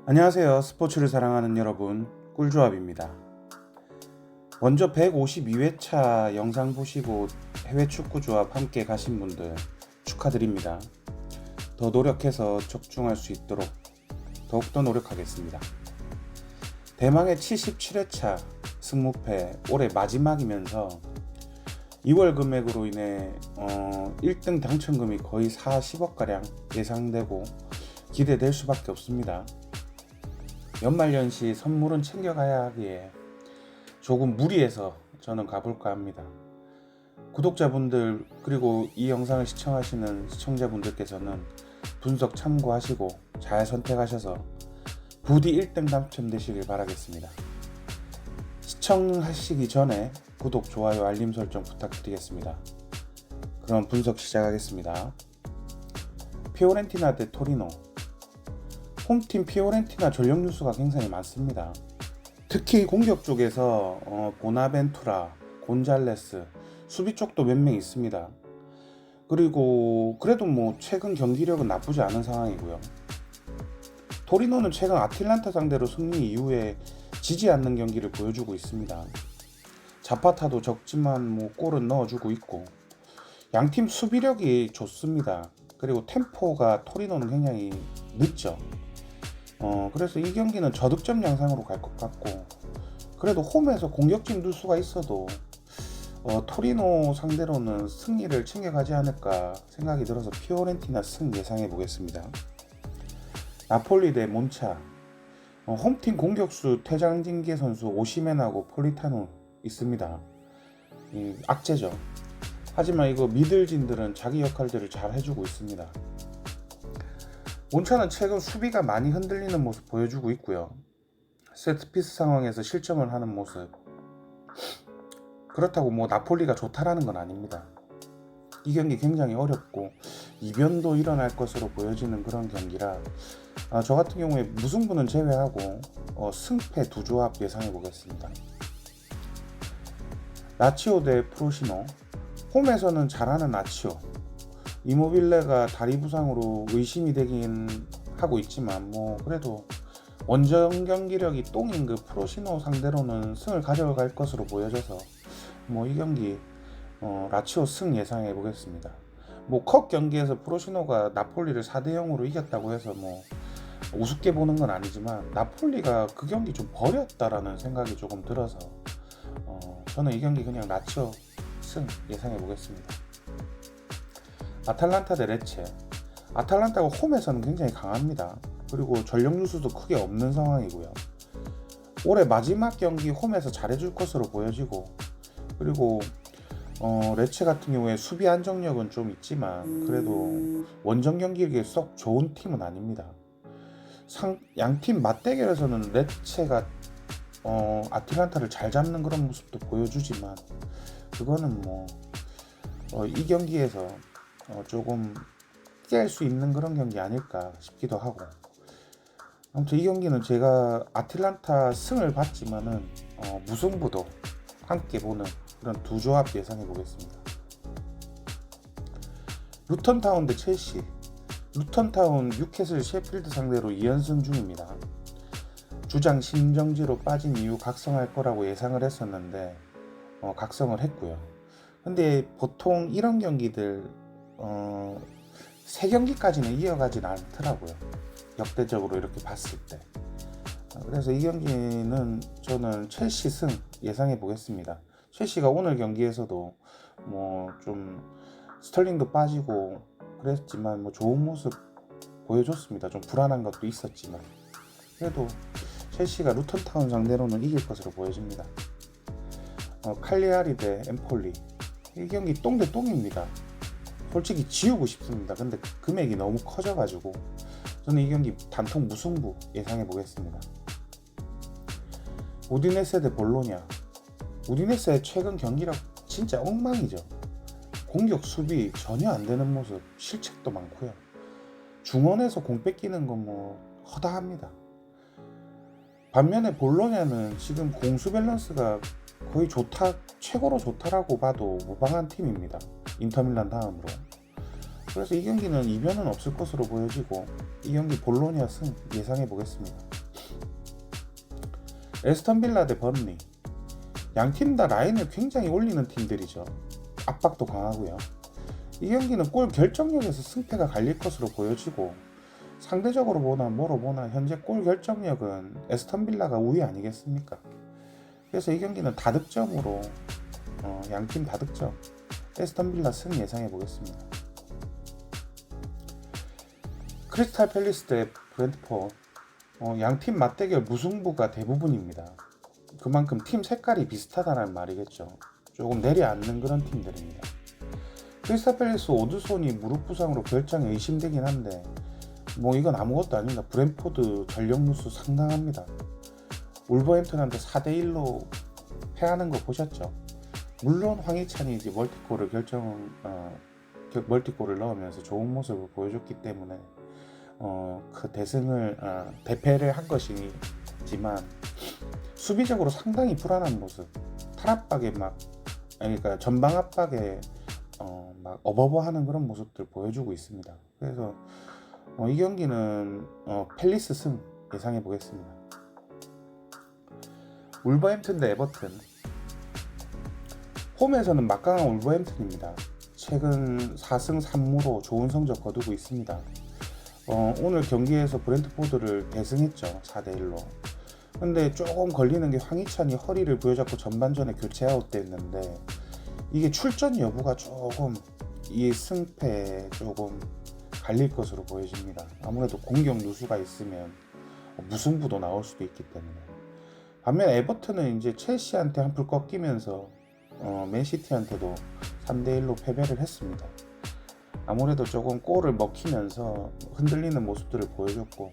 안녕하세요. 스포츠를 사랑하는 여러분, 꿀조합입니다. 먼저 152회차 영상 보시고 해외 축구 조합 함께 가신 분들 축하드립니다. 더 노력해서 적중할 수 있도록 더욱더 노력하겠습니다. 대망의 77회차 승무패 올해 마지막이면서 2월 금액으로 인해 1등 당첨금이 거의 40억가량 예상되고 기대될 수밖에 없습니다. 연말연시 선물은 챙겨가야 하기에 조금 무리해서 저는 가볼까 합니다. 구독자분들 그리고 이 영상을 시청하시는 시청자분들께서는 분석 참고하시고 잘 선택하셔서 부디 1등 당첨되시길 바라겠습니다. 시청하시기 전에 구독, 좋아요, 알림 설정 부탁드리겠습니다. 그럼 분석 시작하겠습니다. 피오렌티나 대 토리노. 홈팀 피오렌티나 전력 뉴스가 굉장히 많습니다. 특히 공격 쪽에서 보나벤투라, 곤잘레스, 수비 쪽도 몇 명 있습니다. 그리고 그래도 최근 경기력은 나쁘지 않은 상황이고요. 토리노는 최근 아틀란타 상대로 승리 이후에 지지 않는 경기를 보여주고 있습니다. 자파타도 적지만 골은 넣어주고 있고 양팀 수비력이 좋습니다. 그리고 템포가 토리노는 굉장히 늦죠. 그래서 이 경기는 저득점 양상으로 갈 것 같고, 그래도 홈에서 공격진 누수가 있어도 토리노 상대로는 승리를 챙겨가지 않을까 생각이 들어서 피오렌티나 승 예상해 보겠습니다. 나폴리 대 몬차. 홈팀 공격수 퇴장징계 선수 오시멘하고 폴리타노 있습니다. 악재죠. 하지만 이거 미들진들은 자기 역할들을 잘 해주고 있습니다. 몬차는 최근 수비가 많이 흔들리는 모습 보여주고 있고요. 세트피스 상황에서 실점을 하는 모습. 그렇다고 나폴리가 좋다라는 건 아닙니다. 이 경기 굉장히 어렵고 이변도 일어날 것으로 보여지는 그런 경기라 저 같은 경우에 무승부는 제외하고 승패 두 조합 예상해 보겠습니다. 라치오 대 프로시노. 홈에서는 잘하는 라치오. 이모빌레가 다리 부상으로 의심이 되긴 하고 있지만 그래도 원정 경기력이 똥인 그 프로시노 상대로는 승을 가져갈 것으로 보여져서 이 경기 라치오 승 예상해 보겠습니다. 컵 경기에서 프로시노가 나폴리를 4대0으로 이겼다고 해서 우습게 보는 건 아니지만 나폴리가 그 경기 좀 버렸다라는 생각이 조금 들어서 저는 이 경기 그냥 라치오 승 예상해 보겠습니다. 아탈란타 대 레체. 아탈란타가 홈에서는 굉장히 강합니다. 그리고 전력 누수도 크게 없는 상황이고요. 올해 마지막 경기 홈에서 잘해줄 것으로 보여지고, 그리고 레체 같은 경우에 수비 안정력은 좀 있지만 그래도 원정 경기력이 썩 좋은 팀은 아닙니다. 양팀 맞대결에서는 레체가 아틀란타를 잘 잡는 그런 모습도 보여주지만 그거는 이 경기에서 조금 깨할 수 있는 그런 경기 아닐까 싶기도 하고, 아무튼 이 경기는 제가 아틀란타 승을 봤지만은 무승부도 함께 보는 그런 두 조합 예상해 보겠습니다. 루턴타운 대 첼시. 루턴타운 뉴캐슬 셰필드 상대로 2연승 중입니다. 주장 신정지로 빠진 이후 각성할 거라고 예상을 했었는데 각성을 했고요. 근데 보통 이런 경기들 3경기까지는 이어가진 않더라고요. 역대적으로 이렇게 봤을 때. 그래서 이 경기는 저는 첼시 승 예상해 보겠습니다. 첼시가 오늘 경기에서도 좀 스털링도 빠지고 그랬지만 좋은 모습 보여줬습니다. 좀 불안한 것도 있었지만 그래도 첼시가 루턴타운 상대로는 이길 것으로 보여집니다. 칼리아리 대 엠폴리. 이 경기 똥 대 똥입니다. 솔직히 지우고 싶습니다. 근데 금액이 너무 커져가지고 저는 이 경기 단통 무승부 예상해 보겠습니다. 우디네세 대 볼로냐. 우디네세의 최근 경기력 진짜 엉망이죠. 공격 수비 전혀 안 되는 모습, 실책도 많고요. 중원에서 공 뺏기는 건 허다합니다. 반면에 볼로냐는 지금 공수 밸런스가 거의 최고로 좋다라고 봐도 무방한 팀입니다. 인터밀란 다음으로. 그래서 이 경기는 이변은 없을 것으로 보여지고 이 경기 볼로냐 승 예상해 보겠습니다. 에스턴 빌라 대 번리, 양팀 다 라인을 굉장히 올리는 팀들이죠. 압박도 강하고요. 이 경기는 골 결정력에서 승패가 갈릴 것으로 보여지고 상대적으로 보나 뭐로 보나 현재 골 결정력은 에스턴 빌라가 우위 아니겠습니까? 그래서 이 경기는 다득점으로 양팀 다득점 에스턴 빌라 승 예상해 보겠습니다. 크리스탈 팰리스 대 브랜트포드, 양팀 맞대결 무승부가 대부분입니다. 그만큼 팀 색깔이 비슷하다는 말이겠죠. 조금 내려앉는 그런 팀들입니다. 크리스탈 팰리스 오드손이 무릎 부상으로 결정에 의심되긴 한데 이건 아무것도 아닙니다. 브랜포드 전력 누수 상당합니다. 울버햄튼한테 4대1로 패하는 거 보셨죠? 물론 황희찬이 이제 멀티골을 넣으면서 좋은 모습을 보여줬기 때문에 그 대패를 한 것이지만 수비적으로 상당히 불안한 모습, 탈압박에 그러니까 전방 압박에 막 어버버하는 그런 모습들 보여주고 있습니다. 그래서 이 경기는 팰리스 승 예상해 보겠습니다. 울버햄튼 대 에버튼, 홈에서는 막강한 울버햄튼입니다. 최근 4승 3무로 좋은 성적 거두고 있습니다. 오늘 경기에서 브랜트포드를 대승했죠. 4대1로. 근데 조금 걸리는 게 황희찬이 허리를 부여잡고 전반전에 교체 아웃됐는데 이게 출전 여부가 조금 이 승패에 조금 갈릴 것으로 보여집니다. 아무래도 공격 누수가 있으면 무승부도 나올 수도 있기 때문에. 반면 에버튼은 이제 첼시한테 한풀 꺾이면서 맨시티한테도 3대1로 패배를 했습니다. 아무래도 조금 골을 먹히면서 흔들리는 모습들을 보여줬고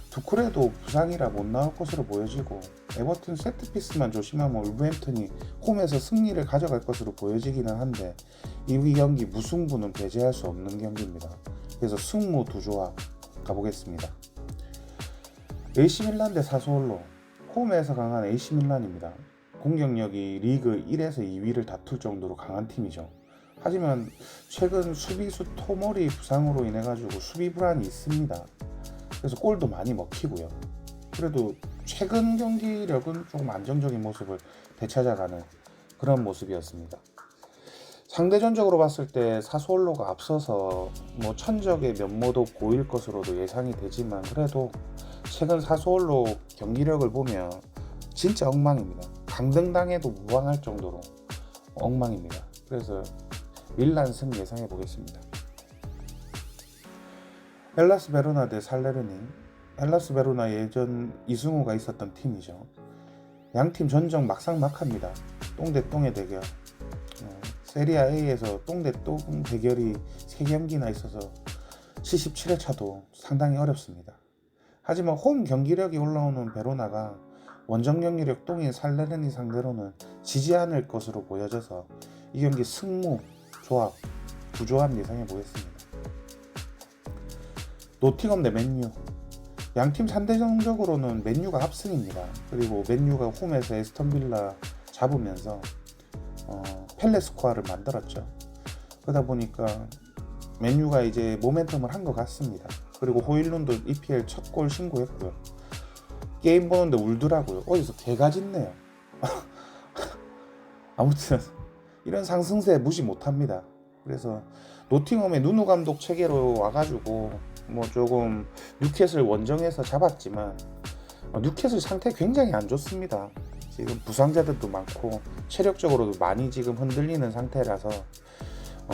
두쿠레도 부상이라 못 나올 것으로 보여지고 에버튼 세트피스만 조심하면 울버햄튼이 홈에서 승리를 가져갈 것으로 보여지기는 한데 이 경기 무승부는 배제할 수 없는 경기입니다. 그래서 승무 두 조합 가보겠습니다. AC 밀란 대 사스올로, 홈에서 강한 AC 밀란입니다. 공격력이 리그 1에서 2위를 다툴 정도로 강한 팀이죠. 하지만 최근 수비수 토모리 부상으로 인해 가지고 수비 불안이 있습니다. 그래서 골도 많이 먹히고요. 그래도 최근 경기력은 조금 안정적인 모습을 되찾아가는 그런 모습이었습니다. 상대전적으로 봤을 때 사스올로가 앞서서 천적의 면모도 보일 것으로도 예상이 되지만 그래도 최근 사스올로 경기력을 보면 진짜 엉망입니다. 강등당해도 무방할 정도로 엉망입니다. 그래서 밀란 승 예상해 보겠습니다. 헬라스 베로나 대 살레르니, 헬라스 베로나 예전 이승우가 있었던 팀이죠. 양팀 전적 막상막합니다. 똥 대 똥의 대결. 세리아 A에서 똥 대 똥 대결이 3경기나 있어서 77회 차도 상당히 어렵습니다. 하지만 홈 경기력이 올라오는 베로나가 원정 경기력 똥인 살레르니 상대로는 지지 않을 것으로 보여져서 이 경기 승무 조합 두 조합 예상해 보겠습니다. 노팅엄 대 맨유, 양팀 상대적으로는 맨유가 합승입니다. 그리고 맨유가 홈에서 에스턴 빌라 잡으면서 펠레스코아를 만들었죠. 그러다 보니까 맨유가 이제 모멘텀을 한 것 같습니다. 그리고 호일룬도 EPL 첫 골 신고했고요. 게임 보는데 울더라고요. 어디서 개가 짖네요. 아무튼 이런 상승세 무시 못합니다. 그래서 노팅엄의 누누 감독 체계로 와가지고 조금 뉴캐슬 원정에서 잡았지만 뉴캐슬 상태 굉장히 안 좋습니다. 지금 부상자들도 많고 체력적으로도 많이 지금 흔들리는 상태라서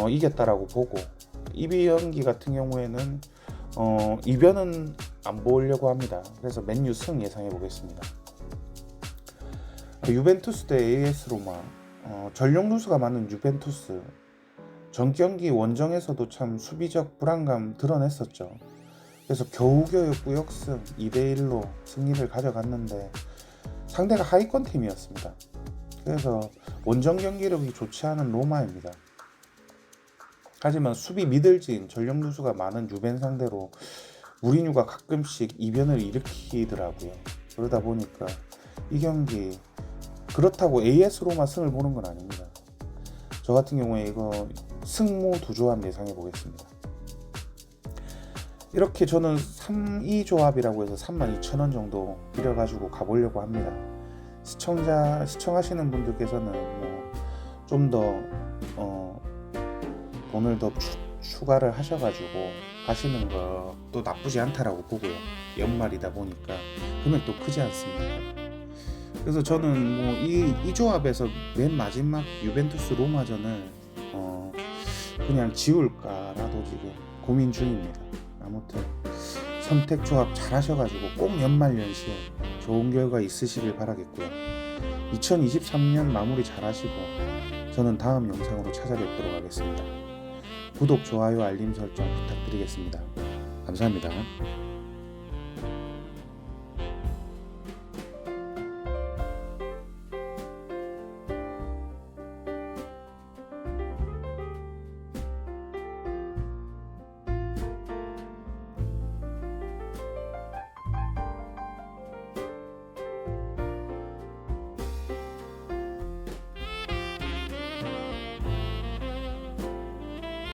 이겼다라고 보고 이 경기 같은 경우에는 이변은 안 보려고 합니다. 그래서 맨유 승 예상해 보겠습니다. 유벤투스 대 AS 로마, 전력 누수가 많은 유벤투스, 전 경기 원정에서도 참 수비적 불안감 드러냈었죠. 그래서 겨우겨우 꾸역승 2대1로 승리를 가져갔는데 상대가 하위권 팀이었습니다. 그래서 원정 경기력이 좋지 않은 로마입니다. 하지만 수비 미들진 전력 누수가 많은 유벤 상대로 무리뉴가 가끔씩 이변을 일으키더라고요. 그러다 보니까 이 경기 그렇다고 AS 로마 승을 보는 건 아닙니다. 저 같은 경우에 이거 승무 두 조합 예상해 보겠습니다. 이렇게 저는 3이 조합이라고 해서 32,000원 정도 들여가지고 가보려고 합니다. 시청하시는 분들께서는 뭐 좀 더 돈을 더 추가를 하셔가지고 가시는 것도 나쁘지 않다라고 보고요. 연말이다 보니까 금액도 크지 않습니다. 그래서 저는 뭐 이 조합에서 맨 마지막 유벤투스 로마전을 그냥 지울까라도 지금 고민 중입니다. 아무튼 선택 조합 잘 하셔가지고 꼭 연말연시에 좋은 결과 있으시길 바라겠고요. 2023년 마무리 잘 하시고 저는 다음 영상으로 찾아뵙도록 하겠습니다. 구독, 좋아요, 알림 설정 부탁드리겠습니다. 감사합니다.